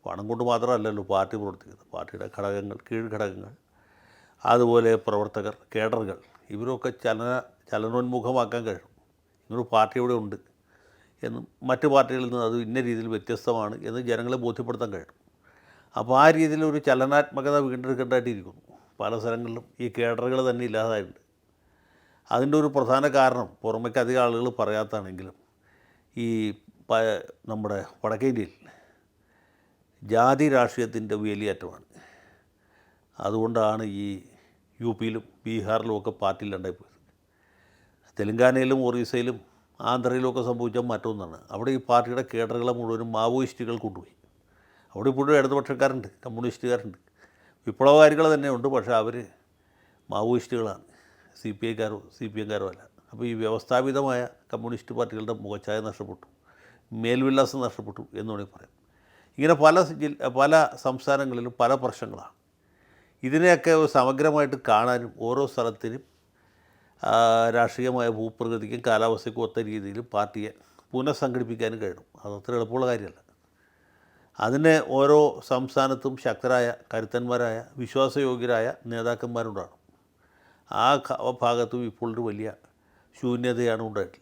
പണം കൊണ്ട് മാത്രമല്ലല്ലോ പാർട്ടി പ്രവർത്തിക്കുന്നത്. പാർട്ടിയുടെ ഘടകങ്ങൾ, കീഴ്ഘടകങ്ങൾ, അതുപോലെ പ്രവർത്തകർ, കേഡറുകൾ, ഇവരൊക്കെ ചലനോന്മുഖമാക്കാൻ കഴിയും. ഇങ്ങനൊരു പാർട്ടി ഇവിടെ ഉണ്ട് എന്നും മറ്റ് പാർട്ടികളിൽ നിന്ന് അത് ഇന്ന രീതിയിൽ വ്യത്യസ്തമാണ് എന്ന് ജനങ്ങളെ ബോധ്യപ്പെടുത്താൻ കഴിയും. അപ്പോൾ ആ രീതിയിലൊരു ചലനാത്മകത വീണ്ടെടുക്കേണ്ടതായിട്ടിരിക്കുന്നു. പല സ്ഥലങ്ങളിലും ഈ കേഡറുകൾ തന്നെ ഇല്ലാതായിട്ടുണ്ട്. അതിൻ്റെ ഒരു പ്രധാന കാരണം പുറമേക്ക് അധികം ആളുകൾ പറയാത്താണെങ്കിലും ഈ നമ്മുടെ വടക്കേ ഇന്ത്യയിൽ ജാതി രാഷ്ട്രീയത്തിൻ്റെ വേലിയേറ്റമാണ്. അതുകൊണ്ടാണ് ഈ യു പിയിലും ബീഹാറിലും ഒക്കെ പാർട്ടി ഇല്ലാണ്ടായി പോയത്. തെലുങ്കാനയിലും ഒറീസയിലും ആന്ധ്രയിലുമൊക്കെ സംഭവിച്ച മറ്റൊന്നാണ്. അവിടെ ഈ പാർട്ടിയുടെ കേഡറുകളെ മുഴുവനും മാവോയിസ്റ്റുകൾ കൊണ്ടുപോയി. അവിടെ ഇപ്പോഴും ഇടതുപക്ഷക്കാരുണ്ട്, കമ്മ്യൂണിസ്റ്റുകാരുണ്ട്, വിപ്ലവകാരികൾ തന്നെയുണ്ട്. പക്ഷേ അവർ മാവോയിസ്റ്റുകളാണ്, CPIക്കാരോ അല്ല. അപ്പോൾ ഈ വ്യവസ്ഥാപിതമായ കമ്മ്യൂണിസ്റ്റ് പാർട്ടികളുടെ മുഖച്ഛായ നഷ്ടപ്പെട്ടു, മേൽവിലാസം നഷ്ടപ്പെട്ടു എന്ന് വേണമെങ്കിൽ പറയാം. ഇങ്ങനെ പല സംസ്ഥാനങ്ങളിലും പല പ്രശ്നങ്ങളാണ്. ഇതിനെയൊക്കെ സമഗ്രമായിട്ട് കാണാനും ഓരോ സ്ഥലത്തിനും രാഷ്ട്രീയമായ ഭൂപ്രകൃതിക്കും കാലാവസ്ഥയ്ക്കും ഒത്ത രീതിയിൽ പാർട്ടിയെ പുനഃസംഘടിപ്പിക്കാനും കഴിയണം. അതത്ര എളുപ്പമുള്ള കാര്യമല്ല. അതിന് ഓരോ സംസ്ഥാനത്തും ശക്തരായ, കരുത്തന്മാരായ, വിശ്വാസയോഗ്യരായ നേതാക്കന്മാരുണ്ടാകണം. ആ ഭാഗത്തും ഇപ്പോൾ ഒരു വലിയ ശൂന്യതയാണ് ഉണ്ടായിട്ടുള്ളത്.